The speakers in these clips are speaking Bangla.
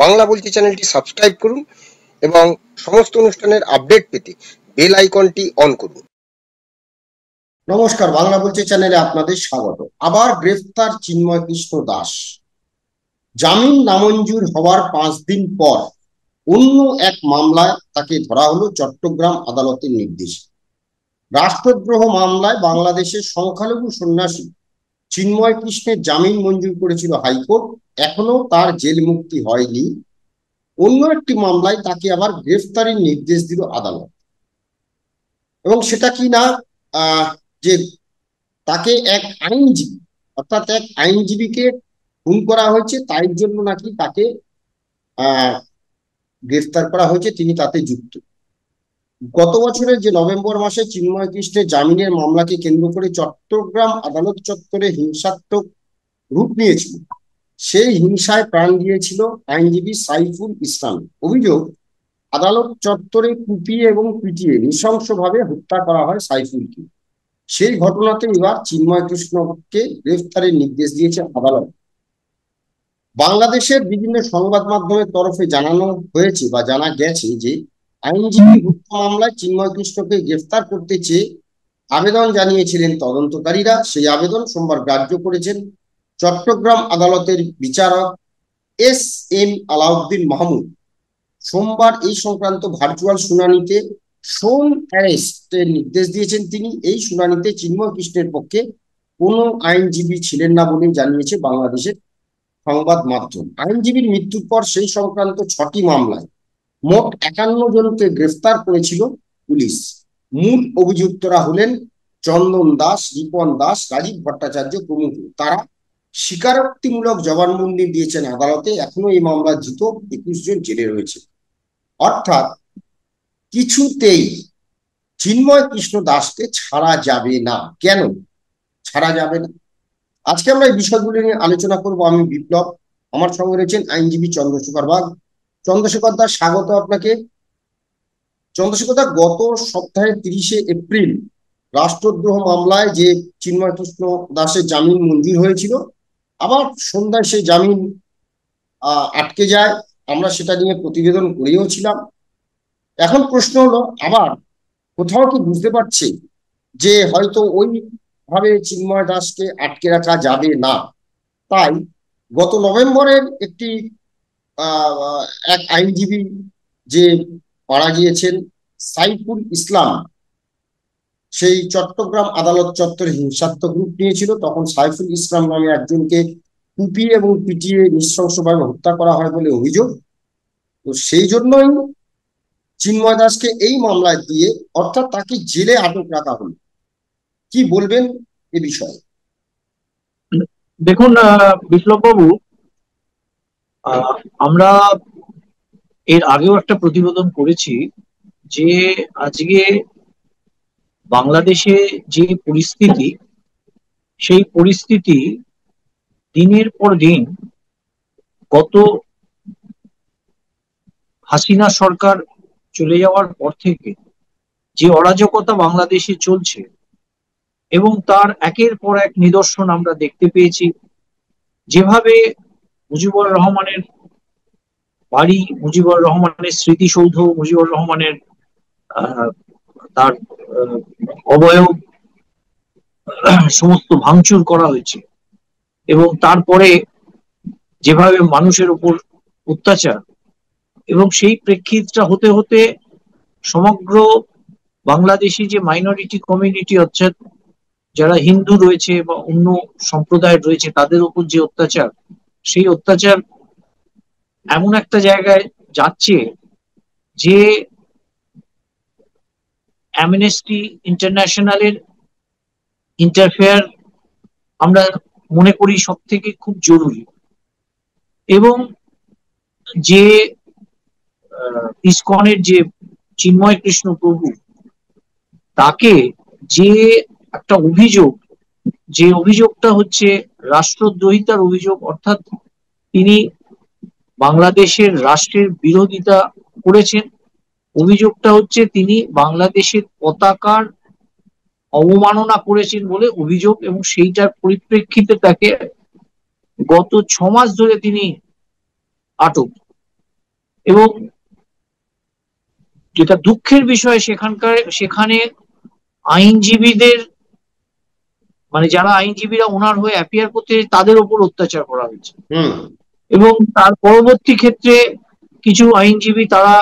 বাংলা বলছি চ্যানেলটি সাবস্ক্রাইব করুন এবং সমস্ত অনুষ্ঠানের আপডেট পেতে বেল আইকনটি অন করুন। নমস্কার, বাংলা বলছি চ্যানেলে আপনাদের স্বাগত। আবার গ্রেফতার চিন্ময় কৃষ্ণ দাস। জামিন নামঞ্জুর হওয়ার 5 দিন পর অন্য এক মামলায় তাকে ধরা হলো চট্টগ্রাম আদালতের নির্দেশে। রাষ্ট্রদ্রোহ মামলায় বাংলাদেশের সংখ্যালঘু সন্ন্যাসী চিন্ময় কৃষ্ণের জামিন মঞ্জুর করেছিল হাইকোর্ট। এখনো তার জেল মুক্তি হয়নি। অন্য একটি মামলায় তাকে আবার গ্রেফতারের নির্দেশ দিল আদালত। এবং সেটা কি না, যে তাকে এক আইনজীবী অর্থাৎ এক আইনজীবীকে খুন করা হয়েছে, তাই জন্য নাকি তাকে গ্রেফতার করা হয়েছে, তিনি তাতে যুক্ত। গত বছরের যে নভেম্বর মাসে চিন্ময় কৃষ্ণের জামিনের মামলাকে কেন্দ্র করে চট্টগ্রাম আদালত চত্বরে হিংসাত্মক রূপ নিয়েছিল। সেই হিংসায় প্রাণ দিয়েছিল আইনজীবী সাইফুল ইসলাম। অভিযোগ, আদালত চত্বরে কুপিয়ে এবং পিটিয়ে নৃশংসভাবে হত্যা করা হয় সাইফুলকে। সেই ঘটনাতে এবার চিন্ময় কৃষ্ণকে গ্রেফতারের নির্দেশ দিয়েছে আদালত। বাংলাদেশের বিভিন্ন সংবাদ মাধ্যমের তরফে জানানো হয়েছে বা জানা গেছে যে আইনজীবী হত্যা মামলায় চিন্ময় কৃষ্ণকে গ্রেফতার করতে চেয়ে আবেদন জানিয়েছিলেন তদন্তকারীরা। সেই আবেদন সোমবার গ্রাহ্য করেছেন চট্টগ্রাম আদালতের বিচারক এস এম আলাউদ্দিন মাহমুদ। সোমবার এই সংক্রান্ত ভার্চুয়াল শুনানিতে সোম অ্যারেস্টের নির্দেশ দিয়েছেন তিনি। এই শুনানিতে চিন্ময় কৃষ্ণের পক্ষে কোনো আইনজীবী ছিলেন না বলে জানিয়েছে বাংলাদেশের সংবাদ মাধ্যম। আইনজীবীর মৃত্যুর পর সেই সংক্রান্ত 6টি মামলায় মোট 51 জনকে গ্রেফতার করেছিল পুলিশ। মূল অভিযুক্তরা হলেন চন্দন দাস, রিপন দাস, রাজীব ভট্টাচার্য প্রমুখ। তারা স্বীকারোক্তিমূলক জবানবন্দি দিয়েছেন আদালতে। এখনো এই মামলার ধৃত 21 জন জেলে রয়েছে। অর্থাৎ কিছুতেই চিন্ময় কৃষ্ণ দাসকে ছাড়া যাবে না। কেন ছাড়া যাবে না, আজকে আমরা এই বিষয়গুলি নিয়ে আলোচনা করব। আমি বিপ্লব, আমার সঙ্গে রয়েছেন আইনজীবী চন্দ্রশেখর বাগ। চন্দ্রশেখর দাস, স্বাগত আপনাকে। চন্দ্রশেখর দা, গত সপ্তাহে 30শে এপ্রিল রাষ্ট্রদ্রোহ মামলায় যে চিন্ময় কৃষ্ণ দাসের জামিন মঞ্জুর হয়েছিল, আবার সন্ধ্যায় সেই জামিন আটকে যায়। আমরা সেটা নিয়ে প্রতিবেদন করেও ছিলাম। এখন প্রশ্ন হলো, আবার কোথাও কি বুঝতে পারছে যে হয়তো ওইভাবে চিন্ময় দাসকে আটকে রাখা যাবে না, তাই গত নভেম্বরের একটি এক আইনজীবী যে মারা গিয়েছেন সাইফুল ইসলাম, সেই চট্টগ্রাম আদালত চত্বরে হিংসাত্মক রূপ নিয়েছিল। তখন সাইফুল ইসলাম নামে একজনকে কুপিয়ে এবং পিটিয়ে নৃশংসভাবে হত্যা করা হয় বলে অভিযোগ। তো সেই জন্যই চিন্ময় দাসকে এই মামলায় দিয়ে অর্থাৎ তাকে জেলে আটক রাখা হলো। কি বলবেন এ বিষয়ে? দেখুন বিপ্লব বাবু, আমরা এর আগেও একটা প্রতিবেদন করেছি যে আজকে বাংলাদেশে যে পরিস্থিতি, সেই পরিস্থিতি দিনের পর দিন গত হাসিনা সরকার চলে যাওয়ার পর থেকে যে অরাজকতা বাংলাদেশে চলছে এবং তার একের পর এক নিদর্শন আমরা দেখতে পেয়েছি। যেভাবে মুজিবুর রহমানের বাড়ি, মুজিবুর রহমানের স্মৃতিসৌধ, মুজিবুর রহমানের তার অবয়ব সমস্ত ভাঙচুর করা হয়েছে এবং তারপরে যেভাবে মানুষের উপর অত্যাচার, এবং সেই প্রেক্ষিতটা হতে হতে সমগ্র বাংলাদেশি যে মাইনরিটি কমিউনিটি, অর্থাৎ যারা হিন্দু রয়েছে বা অন্য সম্প্রদায় রয়েছে, তাদের উপর যে অত্যাচার, সেই অত্যাচার এমন একটা জায়গায় যাচ্ছে যে অ্যামনেস্টি ইন্টারন্যাশনালের ইন্টারফেয়ার আমরা মনে করি সব থেকে খুব জরুরি। এবং যে ইসকনের যে চিন্ময় কৃষ্ণ প্রভু, তাকে যে একটা অভিযোগ, যে অভিযোগটা হচ্ছে রাষ্ট্রদ্রোহিতার অভিযোগ, অর্থাৎ তিনি বাংলাদেশের রাষ্ট্রের বিরোধিতা করেছেন। অভিযোগটা হচ্ছে তিনি বাংলাদেশের পতাকার অবমাননা করেছেন বলে অভিযোগ, এবং সেইটার পরিপ্রেক্ষিতে তাকে গত 6 মাস ধরে তিনি আটক। এবং যেটা দুঃখের বিষয় সেখানে আইনজীবীদের, মানে যারা আইনজীবীরা ওনার হয়ে অ্যাপিয়ার করতে তাদের উপর অত্যাচার করা হয়েছে। এবং তার পরবর্তী ক্ষেত্রে কিছু আইনজীবী তারা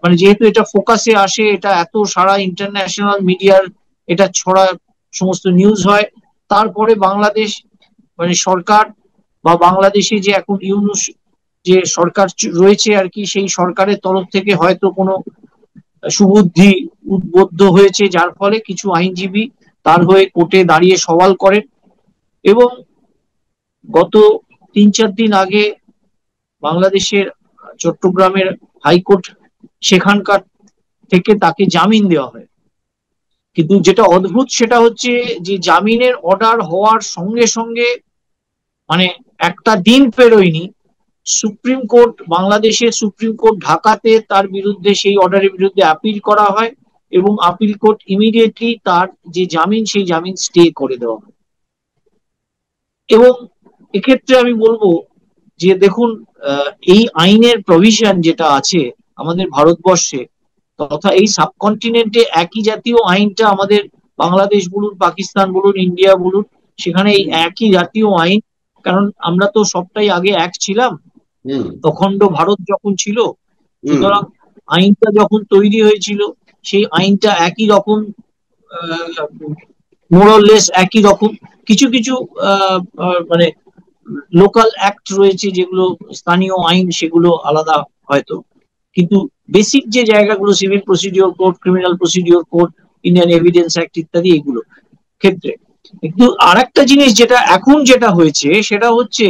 মানে যেহেতু এটা ফোকাসে আসে, এটা এত সারা ইন্টারন্যাশনাল মিডিয়ার এটা ছড়া সমস্ত নিউজ হয়, তারপরে বাংলাদেশ মানে সরকার বা বাংলাদেশে যে এখন ইউনূস যে সরকার রয়েছে আর কি, সেই সরকারের তরফ থেকে হয়তো কোনো সুবুদ্ধি উদ্বুদ্ধ হয়েছে, যার ফলে কিছু আইনজীবী তার হয়ে কোর্টে দাঁড়িয়ে সওয়াল করেন। এবং গত 3-4 দিন আগে বাংলাদেশের চট্টগ্রামের হাইকোর্ট সেখানকার থেকে তাকে জামিন দেওয়া হয়। কিন্তু যেটা অদ্ভুত সেটা হচ্ছে যে জামিনের অর্ডার হওয়ার সঙ্গে সঙ্গে মানে একটা দিন পেরোয়নি, সুপ্রিম কোর্ট, বাংলাদেশের সুপ্রিম কোর্ট ঢাকাতে তার বিরুদ্ধে সেই অর্ডারের বিরুদ্ধে আপিল করা হয় এবং আপিল কোর্ট ইমিডিয়েটলি তার যে জামিন সেই জামিন স্টে করে দেওয়া হয়। এবং এক্ষেত্রে আমি বলবো যে দেখুন, এই আইনের প্রভিশন যেটা আছে আমাদের ভারতবর্ষে তথা এই সাবকন্টিনেন্টে, একই জাতীয় আইনটা আমাদের বাংলাদেশ বলুন, পাকিস্তান বলুন, ইন্ডিয়া বলুন, সেখানে এই একই জাতীয় আইন। কারণ আমরা তো সবটাই আগে এক ছিলাম, অখণ্ড ভারত যখন ছিল, সুতরাং আইনটা যখন তৈরি হয়েছিল সেই আইনটা একই রকম, মোরলেস একই রকম। কিছু কিছু মানে লোকাল অ্যাক্ট রয়েছে যেগুলো স্থানীয় আইন, সেগুলো আলাদা হয়তো, কিন্তু বেসিক যে জায়গাগুলো civil procedure code, criminal procedure code, Indian evidence act ইত্যাদি, এগুলো ক্ষেত্রে। কিন্তু আর একটা জিনিস যেটা এখন যেটা হয়েছে সেটা হচ্ছে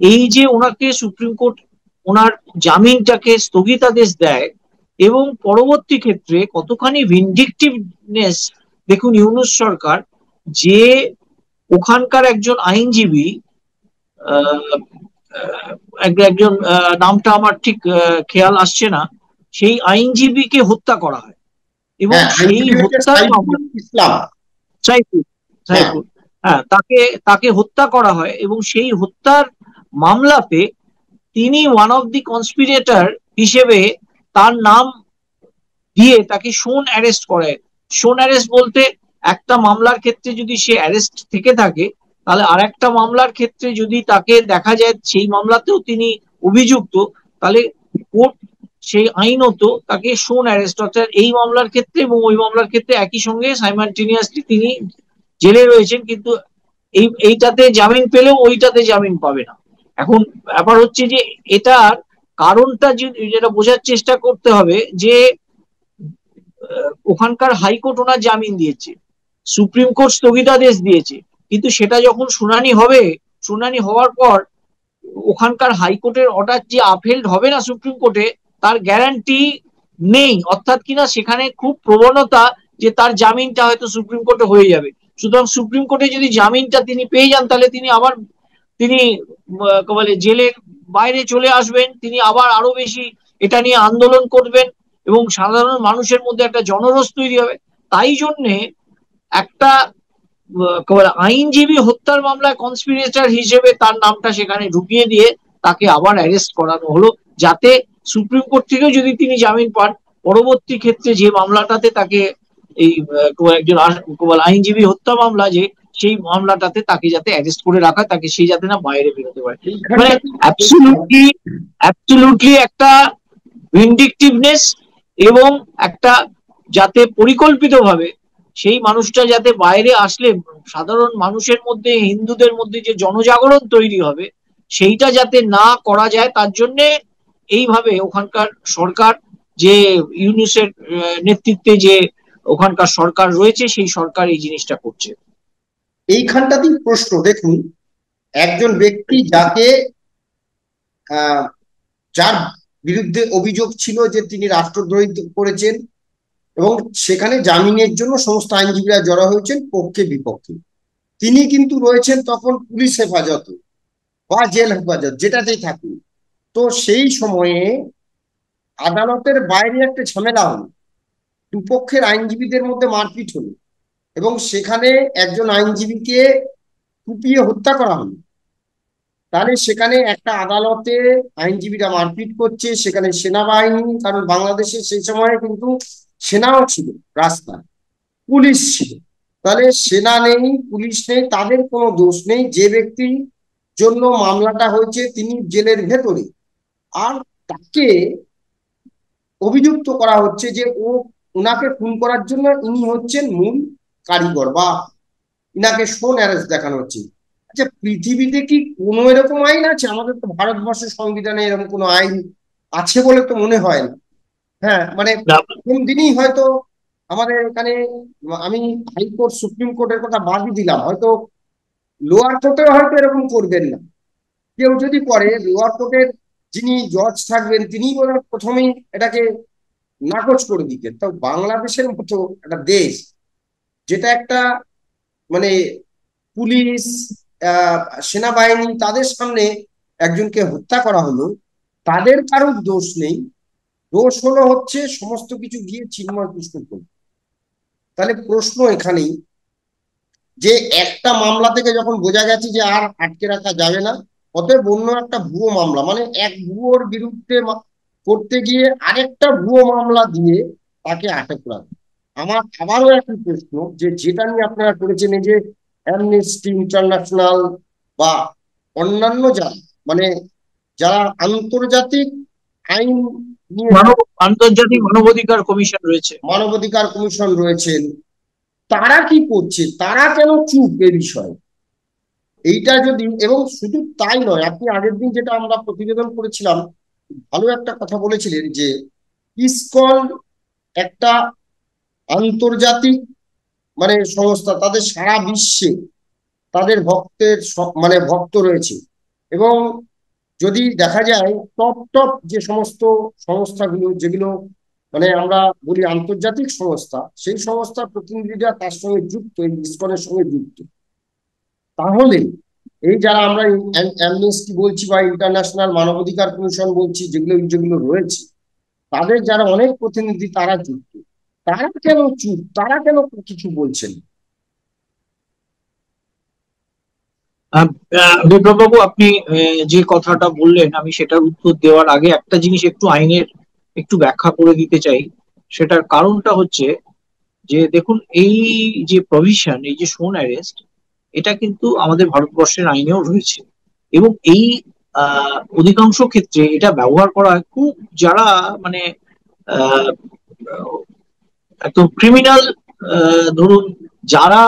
এই যে ওনাকে সুপ্রিম কোর্ট ওনার জামিনটাকে স্থগিতাদেশ দেয় এবং পরবর্তী ক্ষেত্রে কতখানি ভিন্ডিকটিভনেস দেখুন ইউনূস সরকার, যে ওখানকার একজন আইনজীবী, একজন নামটা আমার ঠিক খেয়াল আসছে না, সেই আইনজীবীকে হত্যা করা হয় এবং সেই হত্যার সাইফুল, হ্যাঁ, তাকে হত্যা করা হয় এবং সেই হত্যার মামলাতে তিনি ওয়ান অফ দি কনস্পিরেটর হিসেবে তার নাম দিয়ে তাকে শোন অ্যারেস্ট করে। শোন অ্যারেস্ট বলতে একটা মামলার ক্ষেত্রে যদি সে অ্যারেস্ট থেকে থাকে, তাহলে আর একটা মামলার ক্ষেত্রে যদি তাকে দেখা যায় সেই মামলাতেও তিনি অভিযুক্ত, তাহলে কোর্ট সেই আইনত তাকে শোন অ্যারেস্ট, অর্থাৎ এই মামলার ক্ষেত্রে এবং ওই মামলার ক্ষেত্রে একই সঙ্গে সাইমালটেনিয়াসলি তিনি জেলে রয়েছেন, কিন্তু এইটাতে জামিন পেলেও ওইটাতে জামিন পাবে না। এখন ব্যাপার হচ্ছে যে এটার কারণটা যেটা বোঝার চেষ্টা করতে হবে যে ওখানকার হাইকোর্ট ওনার জামিন দিয়েছে, সুপ্রিম কোর্ট স্থগিতাদেশ দিয়েছে, কিন্তু সেটা যখন শুনানি হবে, শুনানি হওয়ার পর ওখানকার হাইকোর্টের অর্ডার যে আপহেল্ড হবে না সুপ্রিম কোর্টে, তার গ্যারান্টি নেই। অর্থাৎ কিনা সেখানে খুব প্রবণতা যে তার জামিনটা হয়তো সুপ্রিম কোর্টে হয়ে যাবে। সুতরাং সুপ্রিম কোর্টে যদি জামিনটা তিনি পেয়ে যান, তাহলে তিনি বলে জেলের বাইরে চলে আসবেন, তিনি আবার আরো বেশি এটা নিয়ে আন্দোলন করবেন এবং সাধারণ মানুষের মধ্যে একটা জনরোষ তৈরি হবে। তাই জন্যে একটা আইনজীবী হত্যার মামলায় কনস্পিরেটর হিসেবে তার নামটা সেখানে ঢুকিয়ে দিয়ে তাকে আবার অ্যারেস্ট করানো হলো, যাতে সুপ্রিম কোর্ট থেকেও যদি তিনি জামিন পান, পরবর্তী ক্ষেত্রে যে মামলাটাতে তাকে এই একজন আইনজীবী হত্যা মামলা, যে সেই মামলাটাতে তাকে যাতে অ্যারেস্ট করে রাখা, তাকে সেই যাতে না বাইরে বেরোতে পারে। মানে অ্যাবসলিউটলি একটা ভিন্ডিকটিভনেস এবং একটা যাতে পরিকল্পিতভাবে সেই মানুষটা যাতে বাইরে আসলে সাধারণ মানুষের মধ্যে, হিন্দুদের মধ্যে যে জনজাগরণ তৈরি হবে, সেইটা যাতে না করা যায়, তার জন্যে এইভাবে ওখানকার সরকার, যে ইউনূসের নেতৃত্বে যে ওখানকার সরকার রয়েছে, সেই সরকার এই জিনিসটা করছে। এইখানটাতেই প্রশ্ন, দেখুন, একজন ব্যক্তি যার বিরুদ্ধে অভিযোগ ছিল যে তিনি রাষ্ট্রদ্রোহী করেছেন এবং সেখানে জামিনের জন্য সমস্ত আইনজীবীরা জড়ো হয়েছেন পক্ষে বিপক্ষে, তিনি কিন্তু রয়েছেন তখন পুলিশ হেফাজত বা জেল হেফাজত, যেটাতেই থাকুন। তো সেই সময়ে আদালতের বাইরে একটা ঝামেলা হলো, দুপক্ষের আইনজীবীদের মধ্যে মারপিট হলো এবং সেখানে একজন আইনজীবীকে কুপিয়ে হত্যা করা হলো। তাহলে সেখানে একটা আদালতে আইনজীবীরা মারপিট করছে, সেখানে সেনাবাহিনী, কারণ বাংলাদেশে সেই সময় কিন্তু সেনাও ছিল, রাস্তায় পুলিশ ছিল, তাহলে সেনা নেই, পুলিশ নেই, তাদের কোনো দোষ নেই। যে ব্যক্তির জন্য মামলাটা হয়েছে তিনি জেলের ভেতরে, আর তাকে অভিযুক্ত করা হচ্ছে যে ওনাকে খুন করার জন্য ইনি হচ্ছেন মূল কারিগর, বা ইনাকে শোন অ্যারেস্ট দেখানো হচ্ছে। আচ্ছা, পৃথিবীতে কি কোনো এরকম আইন আছে? আমাদের তো ভারতবর্ষের সংবিধানে এরকম কোনো আইন আছে বলে তো মনে হয় না। হ্যাঁ, মানে কোন দিনই হয়তো আমাদের এখানে, আমি হাইকোর্ট সুপ্রিম কোর্টের কথা বাদই দিলাম, হয়তো লোয়ার কোর্টে হয়তো এরকম করবেন না। কেউ যদি করে, লোয়ার কোর্টের যিনি জজ থাকবেন তিনি প্রথমেই এটাকে নাকচ করে দিতেন। তো বাংলাদেশের মতো একটা দেশ, যেটা একটা মানে পুলিশ, সেনাবাহিনী, তাদের সামনে একজনকে হত্যা করা হলো, তাদের কারোর দোষ নেই, দোষ হলো হচ্ছে সমস্ত কিছু গিয়ে চিন্ময় কৃষ্ণ। তাহলে প্রশ্ন এখানেই, যে একটা মামলা থেকে যখন বোঝা গেছে যে আর আটকে রাখা যাবে না, অতএব অন্য একটা ভুয়ো মামলা, মানে এক ভুয়োর বিরুদ্ধে করতে গিয়ে আরেকটা ভুয়ো মামলা দিয়ে তাকে আটক করা। আমার আবারও একটি প্রশ্ন, যে যেটা নিয়ে আপনারা করেছেন, এই যে অ্যামনেস্টি ইন্টারন্যাশনাল বা অন্যান্য যারা, মানে যারা আন্তর্জাতিক আইন নিয়ে, আন্তর্জাতিক মানবাধিকার কমিশন রয়েছে, মানবাধিকার কমিশন রয়েছেন, তারা কি করছে? তারা কেন চুপ এ বিষয়ে? এইটা যদি, এবং শুধু তাই নয়, আপনি আগের দিন যেটা আমরা প্রতিবেদন করেছিলাম, ভালো একটা কথা বলেছিলেন যে ইসকন একটা আন্তর্জাতিক মানে সংস্থা, তাদের সারা বিশ্বে তাদের ভক্তের মানে ভক্ত রয়েছে, এবং যদি দেখা যায় টপ টপ যে সমস্ত সংস্থাগুলো, যেগুলো মানে আমরা বলি আন্তর্জাতিক সংস্থা, সেই সংস্থার প্রতিনিধিরা তার সঙ্গে যুক্ত, এই ইসকনের সঙ্গে যুক্ত, তাহলে এই যারা আমরা অ্যামনেস্টি বলছি বা ইন্টারন্যাশনাল মানবাধিকার কমিশন বলছি, যেগুলো যেগুলো রয়েছে, তাদের যারা অনেক প্রতিনিধি তারা যুক্ত, তারা কেন চুপ? তারা কেন কিছু বলছেন? বিপ্লববাবু, আপনি যে কথাটা বললেন, আমি সেটার উত্তর দেওয়ার আগে একটা জিনিস একটু আইনের একটু ব্যাখ্যা করে দিতে চাই। সেটার কারণটা হচ্ছে যে দেখুন, এই যে প্রভিশন, এই যে শোন অ্যারেস্ট, এটা কিন্তু আমাদের ভারতবর্ষের আইনেও রয়েছে, এবং এই অধিকাংশ ক্ষেত্রে এটা ব্যবহার করা হয় খুব যারা মানে আহ, একদম ক্রিমিনাল, ধরুন যারা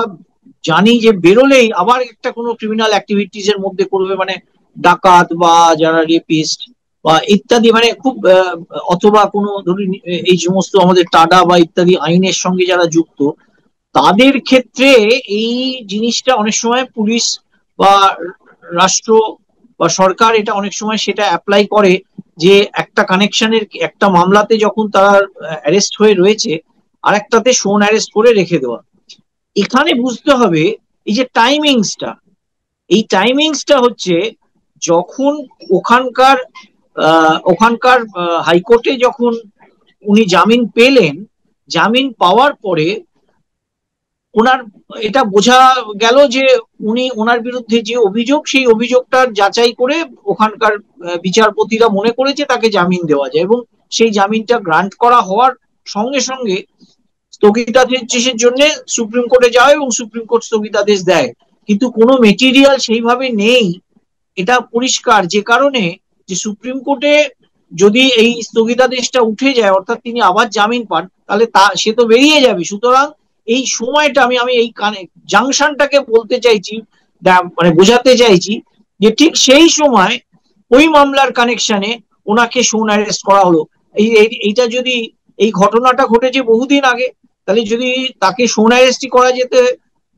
জানি যে বেরোলেই আবার একটা কোনো ক্রিমিনাল অ্যাক্টিভিটিস এর মধ্যে করবে, মানে ডাকাত বা যারা রেপিস্ট বা ইত্যাদি, মানে খুব অথবা কোনো ধরুন এই সমস্ত আমাদের টাডা বা ইত্যাদি আইনের সঙ্গে যারা যুক্ত, তাদের ক্ষেত্রে এই জিনিসটা অনেক সময় পুলিশ বা রাষ্ট্র বা সরকার এটা অনেক সময় সেটা অ্যাপ্লাই করে, যে একটা কানেকশনের একটা মামলাতে যখন তারা অ্যারেস্ট হয়ে রয়েছে, আর একটাতে শোন অ্যারেস্ট করে রেখে দেওয়া। এখানে বুঝতে হবে এই যে টাইমিংসটা, এই টাইমিংসটা হচ্ছে যখন ওখানকার ওখানকার হাইকোর্টে যখন উনি জামিন পেলেন, জামিন পাওয়ার পরে ওনার এটা বোঝা গেল যে উনি ওনার বিরুদ্ধে যে অভিযোগ, সেই অভিযোগটার যাচাই করে ওখানকার বিচারপতিরা মনে করেছে তাকে জামিন দেওয়া যায়, এবং সেই জামিনটা গ্রান্ট করা হওয়ার সঙ্গে সঙ্গে স্থগিতাদেশের জন্য সুপ্রিম কোর্টে যাওয়া, এবং সুপ্রিম কোর্ট স্থগিতাদেশ দেয়। কিন্তু কোনো মেটেরিয়াল সেইভাবে নেই, এটা পরিষ্কার, যে কারণে যে সুপ্রিম কোর্টে যদি এই স্থগিতাদেশটা উঠে যায়, অর্থাৎ তিনি আবার জামিন পান, তাহলে সে তো বেরিয়ে যাবে। সুতরাং এই সময়টা আমি আমি এই জাংশনটাকে বলতে চাইছি, মানে বোঝাতে চাইছি, যে ঠিক সেই সময় ওই মামলার কানেকশনে ওনাকে শোন অ্যারেস্ট করা হলো। এইটা যদি, এই ঘটনাটা ঘটেছে বহুদিন আগে, তাহলে যদি তাকে শোন অ্যারেস্টই করা যেতে,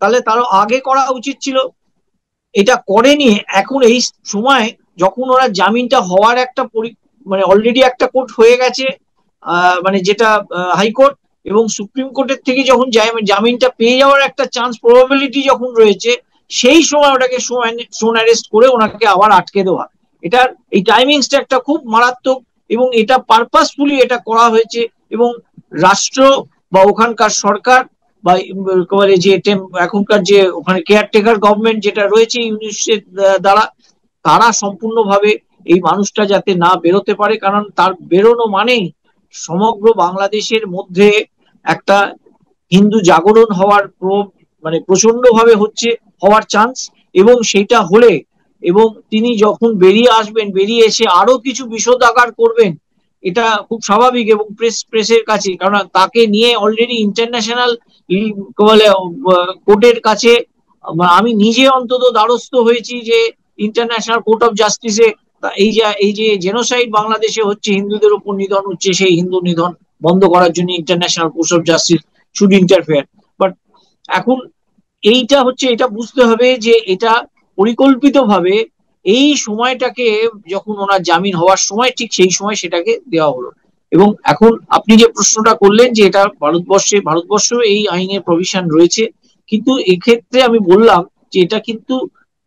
তাহলে তারও আগে করা উচিত ছিল। এটা করেনি। এখন এই সময় যখন ওরা জামিনটা হওয়ার একটা মানে অলরেডি একটা কোর্ট হয়ে গেছে, মানে যেটা হাইকোর্ট, এবং সুপ্রিম কোর্টের থেকে যখন জামিনটা পেয়ে যাওয়ার একটা চান্স প্রবাবিলিটি যখন রয়েছে, সেই সময় ওটাকে শোন অ্যারেস্ট করে ওনাকে আবার আটকে দেওয়া, এটার এই টাইমিংসটা একটা খুব মারাত্মক, এবং এটা পারপাসফুলি এটা করা হয়েছে। এবং রাষ্ট্র বা ওখানকার সরকার বা যে এখনকার যে ওখানে কেয়ারটেকার গভর্নমেন্ট যেটা রয়েছে ইউনিসেফ দ্বারা, তারা সম্পূর্ণভাবে এই মানুষটা যাতে না বেরোতে পারে, কারণ তার বেরোনো মানেই সমগ্র বাংলাদেশের মধ্যে একটা হিন্দু জাগরণ হওয়ার মানে প্রচন্ড ভাবে হওয়ার চান্স। এবং সেটা হলে এবং তিনি যখন বেরিয়ে আসবেন, বেরিয়ে এসে আরো কিছু বিষোদাগার করবেন, এটা খুব স্বাভাবিক। এবং প্রেসের কাছে, কারণ তাকে নিয়ে অলরেডি ইন্টারন্যাশনাল বলে কোর্টের কাছে আমি নিজে অন্তত দ্বারস্থ হয়েছি যে ইন্টারন্যাশনাল কোর্ট অফ জাস্টিসে এই যে জেনোসাইড বাংলাদেশে হচ্ছে, হিন্দুদের উপর নিধন হচ্ছে, সেই হিন্দু নিধন বন্ধ করার জন্য international court of justice should interfere. But এখন এটা বুঝতে হবে যে এটা পরিকল্পিতভাবে এই সময়টাকে, যখন ওনার জামিন হওয়ার সময় ঠিক সেই সময় সেটাকে দেওয়া হলো। এবং এখন আপনি যে প্রশ্নটা করলেন যে এটা ভারতবর্ষ এই আইনের প্রভিশন রয়েছে, কিন্তু এক্ষেত্রে আমি বললাম যে এটা কিন্তু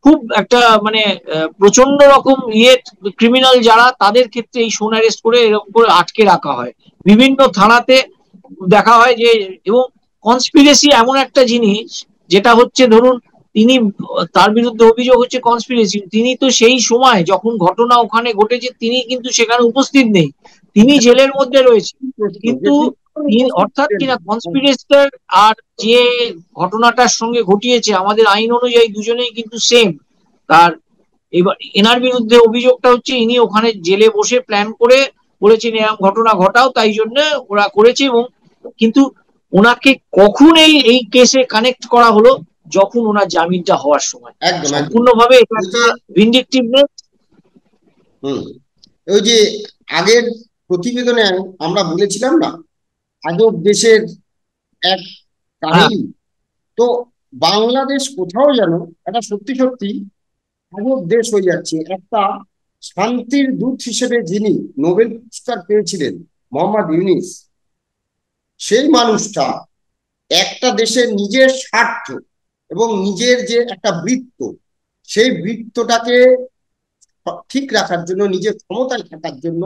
খুব একটা মানে প্রচন্ড রকম ক্রিমিনাল যারা, তাদের ক্ষেত্রে এই সোন অ্যারেস্ট করে এরকম করে আটকে রাখা হয় বিভিন্ন থানাতে, দেখা হয় যে। এবং কনস্পিরেসি এমন একটা জিনিস যেটা হচ্ছে, ধরুন তার বিরুদ্ধে অভিযোগ হচ্ছে কনস্পিরেসি, তিনি তো সেই সময় যখন ঘটনা ওখানে ঘটেছে তিনি কিন্তু সেখানে উপস্থিত নেই, তিনি জেলের মধ্যে রয়েছে। কিন্তু অর্থাৎ কিনা কনস্পিরেটর আর যে ঘটনাটার সঙ্গে ঘটিয়েছে, আমাদের আইন অনুযায়ী দুজনেই কিন্তু সেম। তার এবার এনার বিরুদ্ধে অভিযোগটা হচ্ছে ইনি ওখানে জেলে বসে প্ল্যান করে বলেছেন এরকম ঘটনা ঘটাও, তাই জন্য ওরা করেছে। এবং কিন্তু ওনাকে কখন এই কেসে কানেক্ট করা হলো, যখন ওনার জামিনটা হওয়ার সময়। একদম সম্পূর্ণভাবে এটা একটা ভিন্ডিকটিভনেস। ওই যে আগের প্রতিবেদনে আমরা বলেছিলাম না, আজব দেশের এক কাহিনী, তো বাংলাদেশ কোথাও যেন এটা সত্যি সত্যি আজব দেশ হয়ে যাচ্ছে। একটা শান্তির দূত হিসেবে যিনি নোবেল পুরস্কার পেয়েছিলেন, মোহাম্মদ ইউনিস, সেই মানুষটা একটা দেশের নিজের স্বার্থ এবং নিজের যে একটা বৃত্ত, সেই বৃত্তটাকে ঠিক রাখার জন্য, নিজের ক্ষমতায় থাকার জন্য,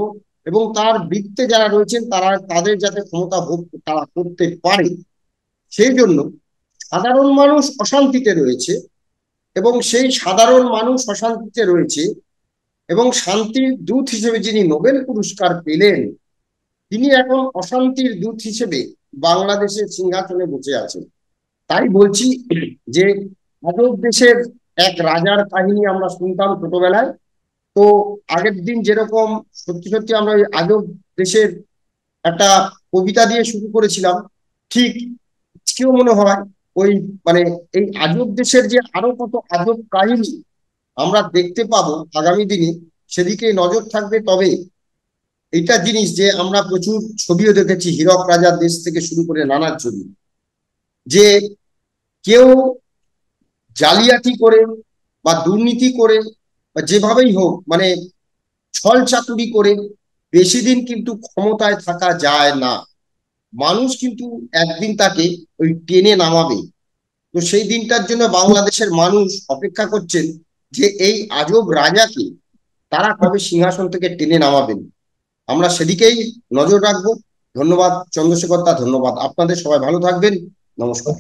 এবং তার বৃত্তে যারা রয়েছেন তাদের যাতে ক্ষমতা ভোগ তারা করতে পারে, সেই জন্য সাধারণ মানুষ অশান্তিতে রয়েছে। এবং সেই সাধারণ মানুষ অশান্তিতে রয়েছে এবং শান্তির দূত হিসেবে যিনি নোবেল পুরস্কার পেলেন, তিনি এখন অশান্তির দূত হিসেবে বাংলাদেশের সিংহাসনে বসে আছেন। তাই বলছি যে আজব দেশের এক রাজার কাহিনী আমরা শুনতাম ছোটবেলায়। তো আগের দিন যেরকম সত্যি সত্যি আমরা ওই আজব দেশের একটা কবিতা দিয়ে শুরু করেছিলাম, ঠিক আজকেও মনে হয় ওই মানে এই আজব দেশের যে আরো কত আজব কাহিনী আমরা দেখতে পাবো আগামী দিনে, সেদিকে নজর থাকবে। তবে এটা জিনিস যে আমরা প্রচুর ছবিও দেখেছি, হীরক রাজার দেশ থেকে শুরু করে নানা ছবি, যে কেউ জালিয়াতি করে বা দুর্নীতি করে বা যেভাবেই হোক, মানে ছল চাতুরি করে বেশি দিন কিন্তু ক্ষমতায় থাকা যায় না। মানুষ কিন্তু একদিন তাকে ওই টেনে নামাবে। তো সেই দিনটার জন্য বাংলাদেশের মানুষ অপেক্ষা করছেন যে এই আজব রাজাকে তারা কবে সিংহাসন থেকে টেনে নামাবেন। আমরা সেদিকেই নজর রাখবো। ধন্যবাদ চন্দ্রশেখর দা, ধন্যবাদ আপনাদের। সবাই ভালো থাকবেন। নমস্কার।